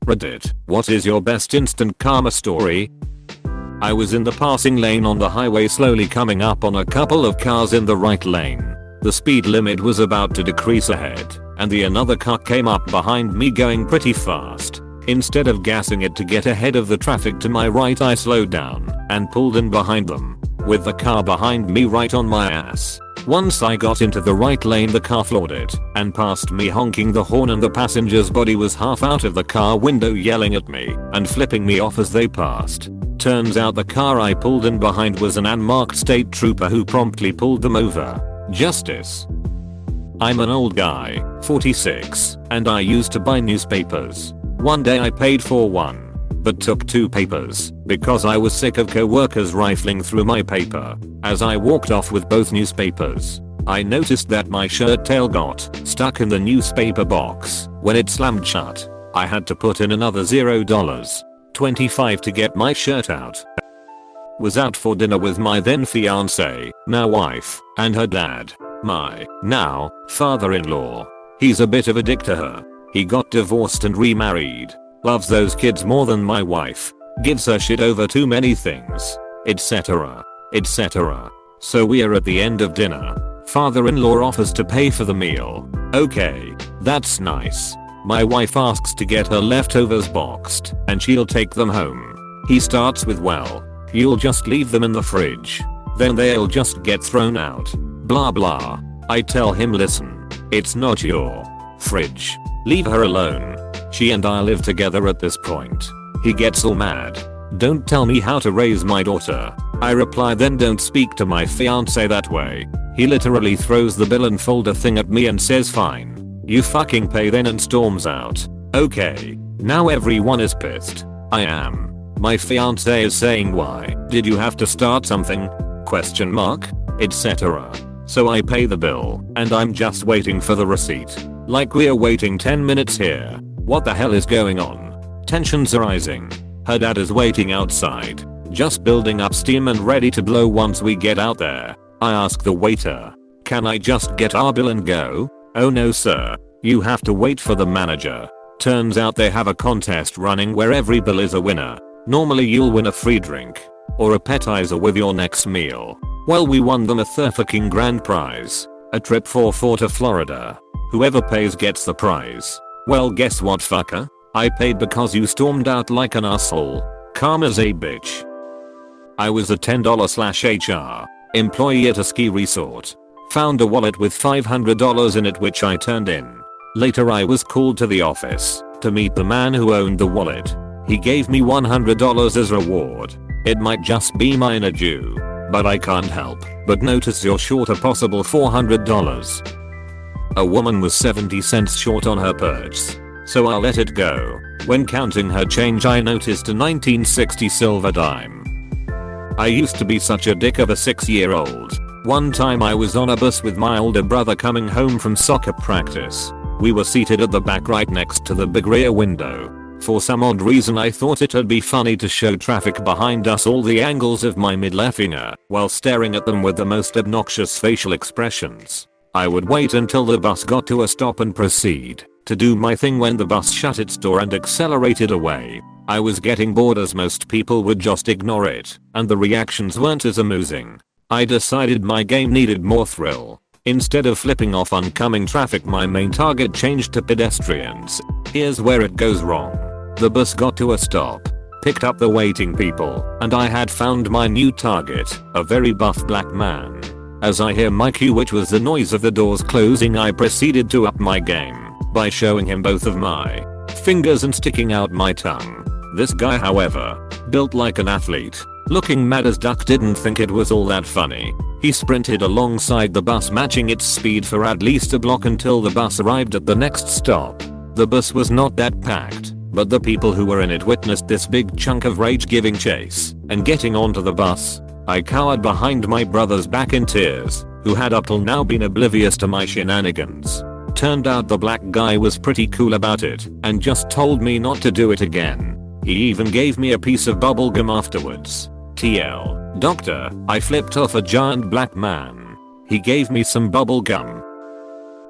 Reddit, what is your best instant karma story? I was in the passing lane on the highway slowly coming up on a couple of cars in the right lane. The speed limit was about to decrease ahead, and another car came up behind me going pretty fast. Instead of gassing it to get ahead of the traffic to my right, I slowed down and pulled in behind them, with the car behind me right on my ass. Once I got into the right lane, the car floored it and passed me honking the horn, and the passenger's body was half out of the car window yelling at me and flipping me off as they passed. Turns out the car I pulled in behind was an unmarked state trooper who promptly pulled them over. Justice. I'm an old guy, 46, and I used to buy newspapers. One day I paid for one, but took 2 papers because I was sick of co-workers rifling through my paper. As I walked off with both newspapers, I noticed that my shirt tail got stuck in the newspaper box. When it slammed shut, I had to put in another $0.25 to get my shirt out. Was out for dinner with my then fiance, now wife, and her dad, my now father-in-law. He's a bit of a dick to her. He got divorced and remarried, loves those kids more than my wife, gives her shit over too many things, etc. etc. So we're at the end of dinner. Father-in-law offers to pay for the meal. Okay, that's nice. My wife asks to get her leftovers boxed and she'll take them home. He starts with, well, you'll just leave them in the fridge, then they'll just get thrown out. Blah blah. I tell him, listen, it's not your fridge. Leave her alone. She and I live together at this point. He gets all mad. Don't tell me how to raise my daughter. I reply, then don't speak to my fiance that way. He literally throws the bill and folder thing at me and says, fine, you fucking pay then, and storms out. Okay, now everyone is pissed. I am. My fiance is saying, why did you have to start something? Question mark, etc. So I pay the bill and I'm just waiting for the receipt. Like we're waiting 10 minutes here. What the hell is going on? Tensions are rising. Her dad is waiting outside, just building up steam and ready to blow once we get out there. I ask the waiter, can I just get our bill and go? Oh no sir, you have to wait for the manager. Turns out they have a contest running where every bill is a winner. Normally you'll win a free drink or appetizer with your next meal. Well, we won them a fucking grand prize, a trip for 4 to Florida. Whoever pays gets the prize. Well, guess what, fucker? I paid because you stormed out like an asshole. Karma's a bitch. I was a $10/HR employee at a ski resort. Found a wallet with $500 in it, which I turned in. Later I was called to the office to meet the man who owned the wallet. He gave me $100 as reward. It might just be minor due, but I can't help but notice you're short a possible $400. A woman was 70 cents short on her purse, so I let it go. When counting her change, I noticed a 1960 silver dime. I used to be such a dick of a 6-year-old. One time I was on a bus with my older brother coming home from soccer practice. We were seated at the back right next to the big rear window. For some odd reason I thought it'd be funny to show traffic behind us all the angles of my middle finger while staring at them with the most obnoxious facial expressions. I would wait until the bus got to a stop and proceed to do my thing when the bus shut its door and accelerated away. I was getting bored, as most people would just ignore it, and the reactions weren't as amusing. I decided my game needed more thrill. Instead of flipping off oncoming traffic, my main target changed to pedestrians. Here's where it goes wrong. The bus got to a stop, picked up the waiting people, and I had found my new target, a very buff black man. As I hear my cue, which was the noise of the doors closing, I proceeded to up my game by showing him both of my fingers and sticking out my tongue. This guy, however, built like an athlete, looking mad as duck, didn't think it was all that funny. He sprinted alongside the bus, matching its speed for at least a block until the bus arrived at the next stop. The bus was not that packed, but the people who were in it witnessed this big chunk of rage giving chase and getting onto the bus. I cowered behind my brother's back in tears, who had up till now been oblivious to my shenanigans. Turned out the black guy was pretty cool about it and just told me not to do it again. He even gave me a piece of bubble gum afterwards. TL, doctor, I flipped off a giant black man. He gave me some bubble gum.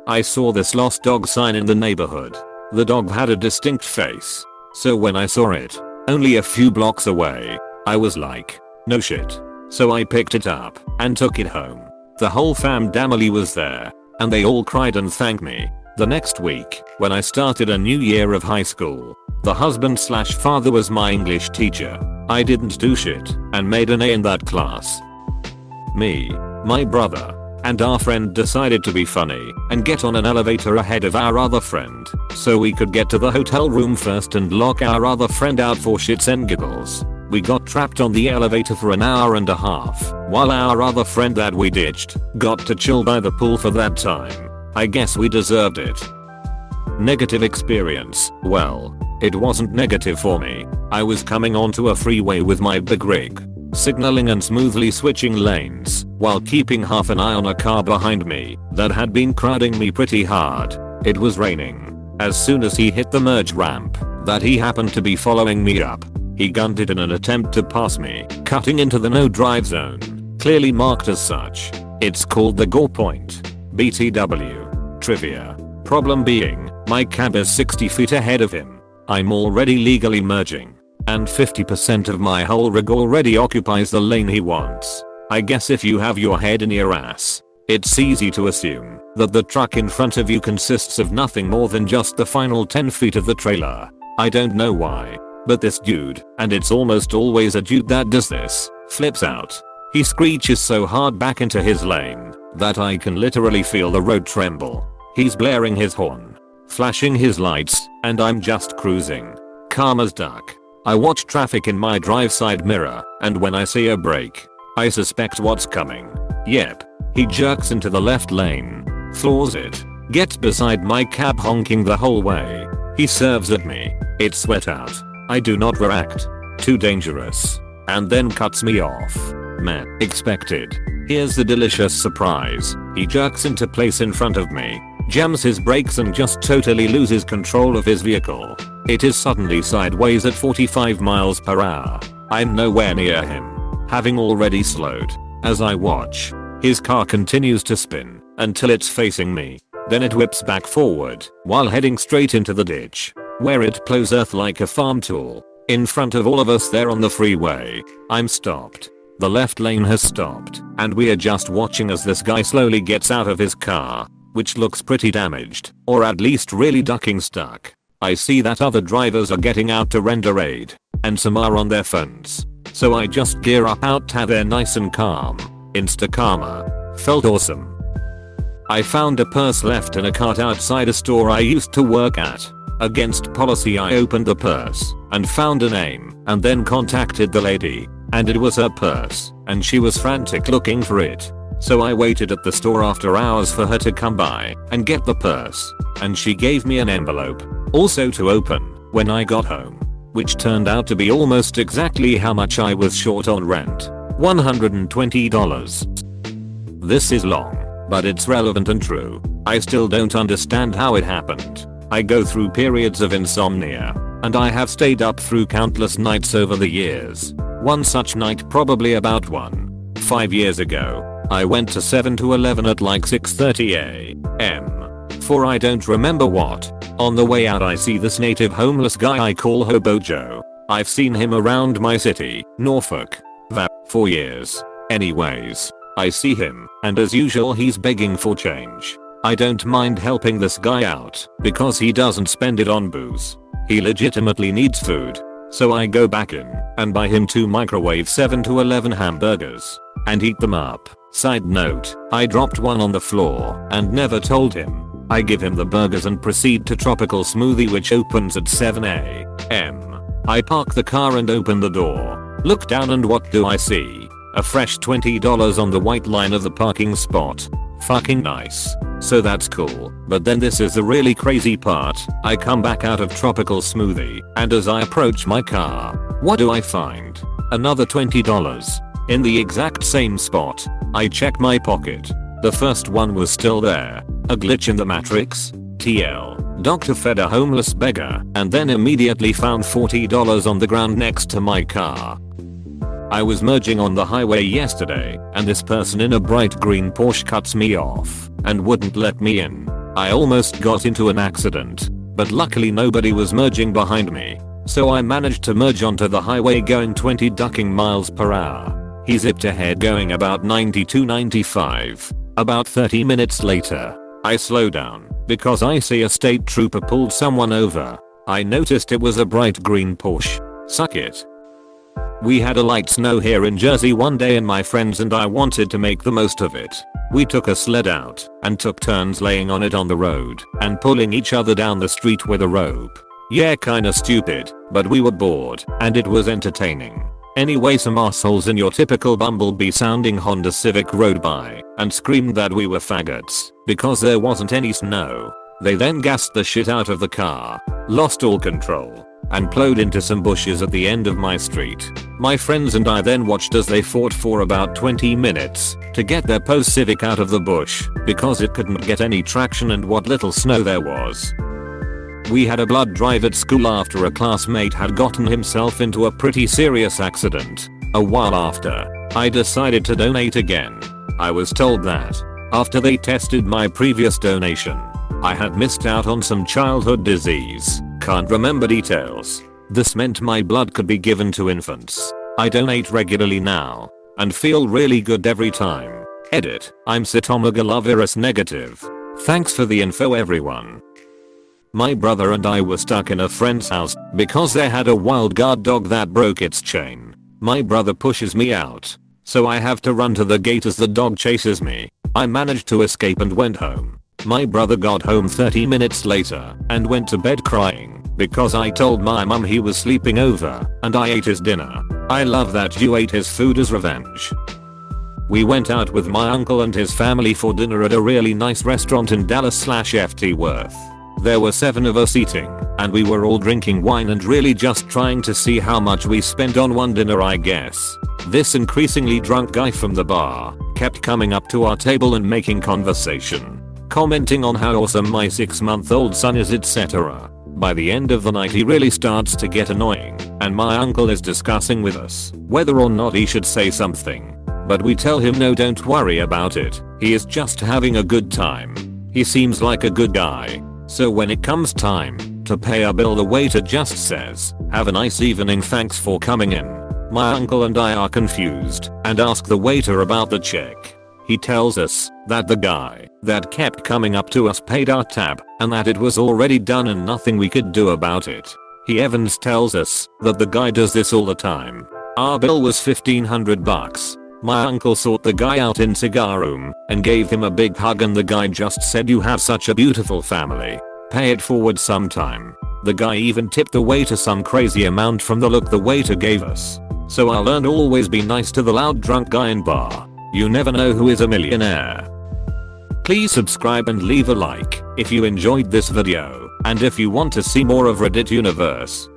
I saw this lost dog sign in the neighborhood. The dog had a distinct face, So when I saw it, only a few blocks away, I was like, no shit. So I picked it up and took it home. The whole family was there, and they all cried and thanked me. The next week, when I started a new year of high school, the husband/father was my English teacher. I didn't do shit and made an A in that class. Me, my brother, and our friend decided to be funny and get on an elevator ahead of our other friend so we could get to the hotel room first and lock our other friend out for shits and giggles. We got trapped on the elevator for an hour and a half while our other friend that we ditched got to chill by the pool for that time. I guess we deserved it. Negative experience. Well, it wasn't negative for me. I was coming onto a freeway with my big rig, signaling and smoothly switching lanes while keeping half an eye on a car behind me that had been crowding me pretty hard. It was raining. As soon as he hit the merge ramp that he happened to be following me up, he gunned it in an attempt to pass me, cutting into the no drive zone, clearly marked as such. It's called the Gore Point. BTW. Trivia. Problem being, my cab is 60 feet ahead of him. I'm already legally merging, and 50% of my whole rig already occupies the lane he wants. I guess if you have your head in your ass, it's easy to assume that the truck in front of you consists of nothing more than just the final 10 feet of the trailer. I don't know why, but this dude, and it's almost always a dude that does this, flips out. He screeches so hard back into his lane that I can literally feel the road tremble. He's blaring his horn, flashing his lights, and I'm just cruising, calm as duck. I watch traffic in my drive side mirror, and when I see a brake, I suspect what's coming. Yep. He jerks into the left lane, floors it, gets beside my cab honking the whole way. He serves at me. It's sweat out. I do not react. Too dangerous. And then cuts me off. Meh. Expected. Here's the delicious surprise. He jerks into place in front of me, jams his brakes and just totally loses control of his vehicle. It is suddenly sideways at 45 miles per hour. I'm nowhere near him, having already slowed. As I watch, his car continues to spin until it's facing me. Then it whips back forward while heading straight into the ditch, where it plows earth like a farm tool. In front of all of us there on the freeway. I'm stopped. The left lane has stopped, and we are just watching as this guy slowly gets out of his car, which looks pretty damaged, or at least really ducking stuck. I see that other drivers are getting out to render aid, and some are on their phones. So I just gear up out there nice and calm. Insta karma. Felt awesome. I found a purse left in a cart outside a store I used to work at. Against policy I opened the purse and found a name and then contacted the lady, and it was her purse and she was frantic looking for it. So I waited at the store after hours for her to come by and get the purse, and she gave me an envelope also to open when I got home, which turned out to be almost exactly how much I was short on rent. $120. This is long, but it's relevant and true. I still don't understand how it happened. I go through periods of insomnia, and I have stayed up through countless nights over the years. One such night probably about 5 years ago. I went to 7-Eleven at like 6:30 a.m. for I don't remember what. On the way out I see this native homeless guy I call Hobo Joe. I've seen him around my city, Norfolk, for years. Anyways, I see him, and as usual he's begging for change. I don't mind helping this guy out because he doesn't spend it on booze. He legitimately needs food. So I go back in and buy him 2 microwave 7-Eleven hamburgers and eat them up. Side note, I dropped one on the floor and never told him. I give him the burgers and proceed to tropical smoothie, which opens at 7 a.m. I park the car and open the door. Look down and what do I see? A fresh $20 on the white line of the parking spot. Fucking nice. So that's cool, but then this is the really crazy part. I come back out of tropical smoothie, and as I approach my car, what do I find? Another $20. In the exact same spot. I check my pocket. The first one was still there. A glitch in the matrix? TL. Doctor fed a homeless beggar and then immediately found $40 on the ground next to my car. I was merging on the highway yesterday, and this person in a bright green Porsche cuts me off and wouldn't let me in. I almost got into an accident, but luckily nobody was merging behind me. So I managed to merge onto the highway going 20 ducking miles per hour. He zipped ahead going about 90-95. About 30 minutes later, I slow down because I see a state trooper pulled someone over. I noticed it was a bright green Porsche. Suck it. We had a light snow here in Jersey one day and my friends and I wanted to make the most of it. We took a sled out and took turns laying on it on the road and pulling each other down the street with a rope. Yeah, kinda stupid, but we were bored and it was entertaining. Anyway, some assholes in your typical bumblebee sounding Honda Civic rode by and screamed that we were faggots because there wasn't any snow. They then gassed the shit out of the car, lost all control, and plowed into some bushes at the end of my street. My friends and I then watched as they fought for about 20 minutes to get their Porsche Civic out of the bush because it couldn't get any traction and what little snow there was. We had a blood drive at school after a classmate had gotten himself into a pretty serious accident. A while after, I decided to donate again. I was told that after they tested my previous donation, I had missed out on some childhood disease. Can't remember details. This meant my blood could be given to infants. I donate regularly now and feel really good every time. Edit. I'm cytomegalovirus negative. Thanks for the info everyone. My brother and I were stuck in a friend's house because they had a wild guard dog that broke its chain. My brother pushes me out, so I have to run to the gate as the dog chases me. I managed to escape and went home. My brother got home 30 minutes later and went to bed crying because I told my mum he was sleeping over and I ate his dinner. I love that you ate his food as revenge. We went out with my uncle and his family for dinner at a really nice restaurant in Dallas/Ft. Worth. There were 7 of us eating and we were all drinking wine and really just trying to see how much we spent on one dinner, I guess. This increasingly drunk guy from the bar kept coming up to our table and making conversation, commenting on how awesome my 6-month-old son is, etc. By the end of the night he really starts to get annoying and my uncle is discussing with us whether or not he should say something. But we tell him no, don't worry about it, he is just having a good time. He seems like a good guy. So when it comes time to pay our bill, the waiter just says, "Have a nice evening, thanks for coming in." My uncle and I are confused and ask the waiter about the check. He tells us that the guy that kept coming up to us paid our tab and that it was already done and nothing we could do about it. He Evans tells us that the guy does this all the time. Our bill was $1,500. My uncle sought the guy out in cigar room and gave him a big hug and the guy just said, "You have such a beautiful family. Pay it forward sometime." The guy even tipped the waiter some crazy amount from the look the waiter gave us. So I learned always be nice to the loud drunk guy in bar. You never know who is a millionaire. Please subscribe and leave a like if you enjoyed this video and if you want to see more of Reddit Universe.